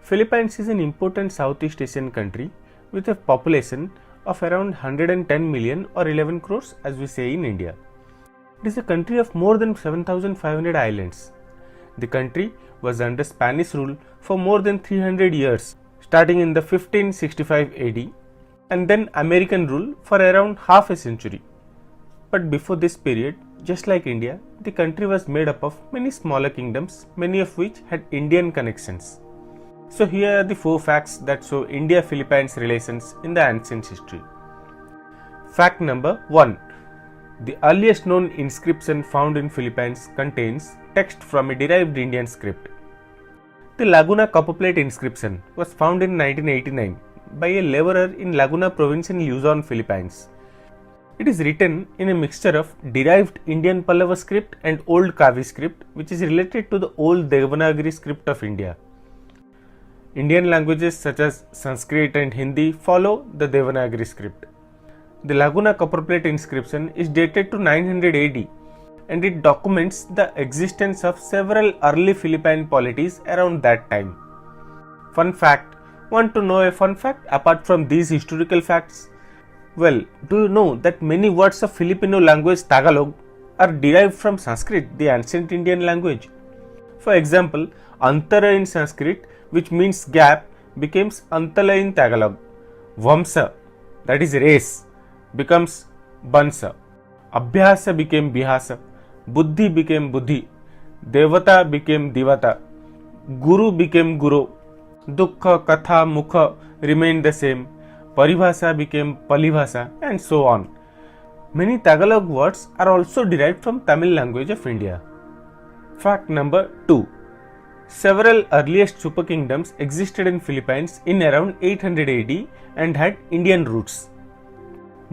Philippines is an important Southeast Asian country with a population of around 110 million or 11 crores as we say in India. It is a country of more than 7,500 islands. The country was under Spanish rule for more than 300 years, starting in the 1565 AD, and then American rule for around half a century. But before this period, just like India, the country was made up of many smaller kingdoms, many of which had Indian connections. So here are the 4 facts that show India-Philippines relations in the ancient history. Fact number 1. The earliest known inscription found in Philippines contains text from a derived Indian script. The Laguna copperplate inscription was found in 1989 by a laborer in Laguna province in Luzon, Philippines. It is written in a mixture of derived Indian Pallava script and Old Kavi script, which is related to the Old Devanagari script of India. Indian languages such as Sanskrit and Hindi follow the Devanagari script. The Laguna copperplate inscription is dated to 900 AD and it documents the existence of several early Philippine polities around that time. Fun fact. Want to know a fun fact apart from these historical facts? Well, do you know that many words of Filipino language Tagalog are derived from Sanskrit, the ancient Indian language? For example, Antara in Sanskrit, which means gap, becomes Antala in Tagalog. Vamsa, that is race, becomes Bansa. Abhyasa became Bihasa. Buddhi became Buddhi. Devata became Divata. Guru became Guru. Dukkha, Katha, Mukha remained the same. Paribhasa became Palibhasa, and so on. Many Tagalog words are also derived from Tamil language of India. Fact number 2. Several earliest super kingdoms existed in Philippines in around 800 AD and had Indian roots.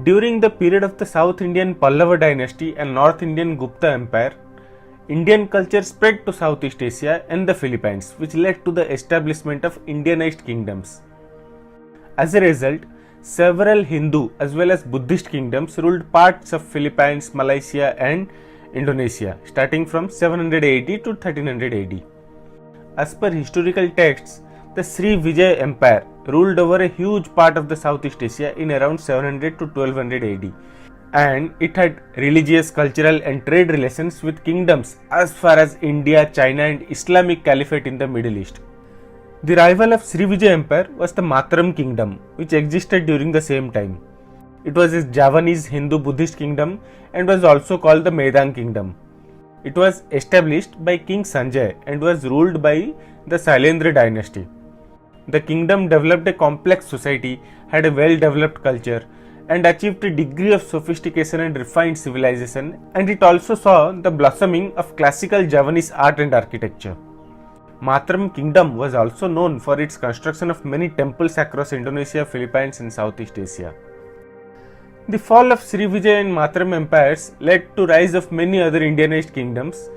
During the period of the South Indian Pallava dynasty and North Indian Gupta Empire, Indian culture spread to Southeast Asia and the Philippines, which led to the establishment of Indianized kingdoms. As a result, several Hindu as well as Buddhist kingdoms ruled parts of Philippines, Malaysia and Indonesia, starting from 700 AD to 1300 AD. As per historical texts, the Sri Vijaya Empire ruled over a huge part of the Southeast Asia in around 700 to 1200 AD, and it had religious, cultural and trade relations with kingdoms as far as India, China and Islamic Caliphate in the Middle East. The rival of Sri Vijaya Empire was the Mataram Kingdom, which existed during the same time. It was a Javanese Hindu-Buddhist kingdom and was also called the Medang Kingdom. It was established by King Sanjay and was ruled by the Sailendra dynasty. The kingdom developed a complex society, had a well-developed culture, and achieved a degree of sophistication and refined civilization, and it also saw the blossoming of classical Javanese art and architecture. Mataram Kingdom was also known for its construction of many temples across Indonesia, Philippines, and Southeast Asia. The fall of Sri Vijaya and Mataram empires led to rise of many other Indianized kingdoms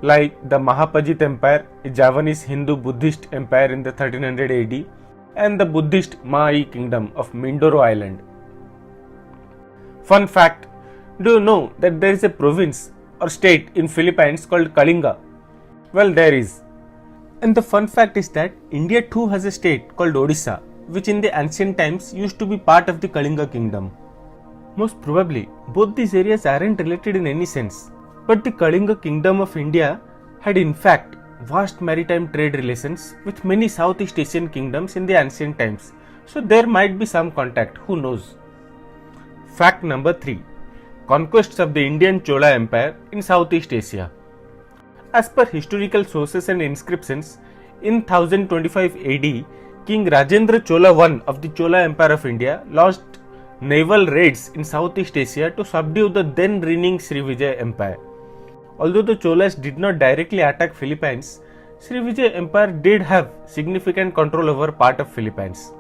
like the Mahapajit Empire, a Javanese Hindu-Buddhist empire in the 1300 AD, and the Buddhist Maai Kingdom of Mindoro Island. Fun fact, do you know that there is a province or state in Philippines called Kalinga? Well, there is. And the fun fact is that India too has a state called Odisha, which in the ancient times used to be part of the Kalinga kingdom. Most probably, both these areas aren't related in any sense, but the Kalinga kingdom of India had in fact vast maritime trade relations with many Southeast Asian kingdoms in the ancient times, so there might be some contact, who knows. Fact number 3. Conquests of the Indian Chola Empire in Southeast Asia. As per historical sources and inscriptions, in 1025 AD, King Rajendra Chola I of the Chola Empire of India launched naval raids in Southeast Asia to subdue the then reigning Sri Vijaya Empire. Although the Cholas did not directly attack Philippines, Sri Vijaya Empire did have significant control over part of Philippines.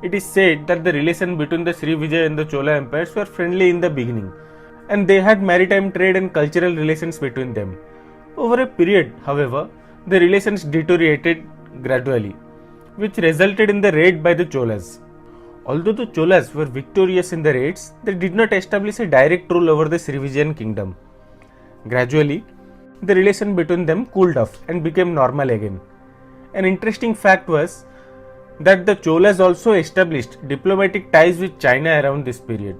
It is said that the relation between the Sri Vijaya and the Chola empires were friendly in the beginning, and they had maritime trade and cultural relations between them. Over a period, however, the relations deteriorated gradually, which resulted in the raid by the Cholas. Although the Cholas were victorious in the raids, they did not establish a direct rule over the Srivijayan kingdom. Gradually, the relation between them cooled off and became normal again. An interesting fact was, that the Cholas also established diplomatic ties with China around this period.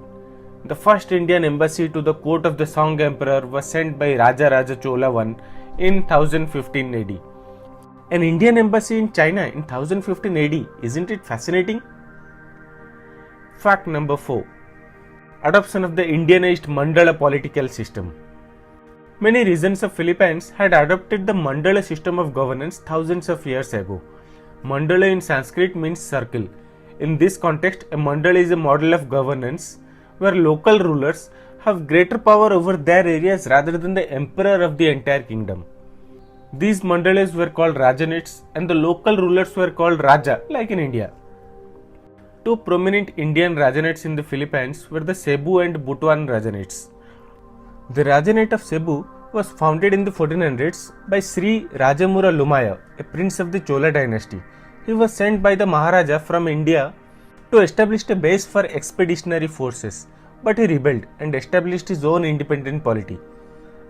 The first Indian embassy to the court of the Song Emperor was sent by Raja Raja Chola I in 1015 AD. An Indian embassy in China in 1015 AD, isn't it fascinating? Fact number 4. Adoption of the Indianized Mandala political system. Many regions of Philippines had adopted the Mandala system of governance thousands of years ago. Mandala in Sanskrit means circle. In this context, a mandala is a model of governance where local rulers have greater power over their areas rather than the emperor of the entire kingdom. These mandalas were called rajanates and the local rulers were called raja, like in India. Two prominent Indian rajanates in the Philippines were the Cebu and Butuan rajanates. The rajanate of Cebu was founded in the 1400s by Sri Rajamura Lumaya, a prince of the Chola dynasty. He was sent by the Maharaja from India to establish a base for expeditionary forces, but he rebelled and established his own independent polity.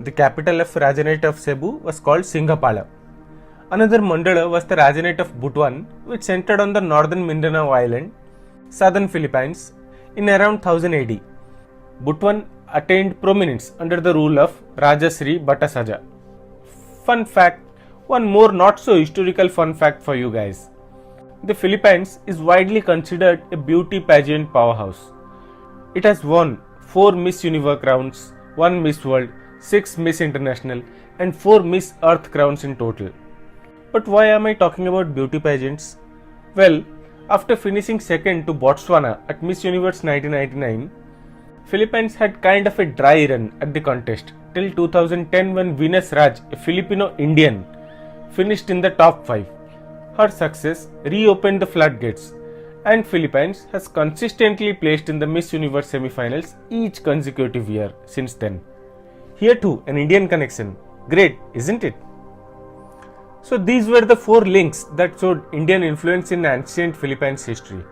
The capital of Rajanate of Cebu was called Singhapala. Another mandala was the Rajanate of Butuan, which centered on the northern Mindanao island, southern Philippines, in around 1000 AD. Butuan attained prominence under the rule of Rajasri Bhattasaja. Fun fact, one more not so historical fun fact for you guys. The Philippines is widely considered a beauty pageant powerhouse. It has won 4 Miss Universe crowns, 1 Miss World, 6 Miss International and 4 Miss Earth crowns in total. But why am I talking about beauty pageants? Well, after finishing second to Botswana at Miss Universe 1999, Philippines had kind of a dry run at the contest till 2010 when Venus Raj, a Filipino Indian, finished in the top 5. Her success reopened the floodgates and Philippines has consistently placed in the Miss Universe semifinals each consecutive year since then. Here too, an Indian connection. Great, isn't it? So these were the 4 links that showed Indian influence in ancient Philippines history.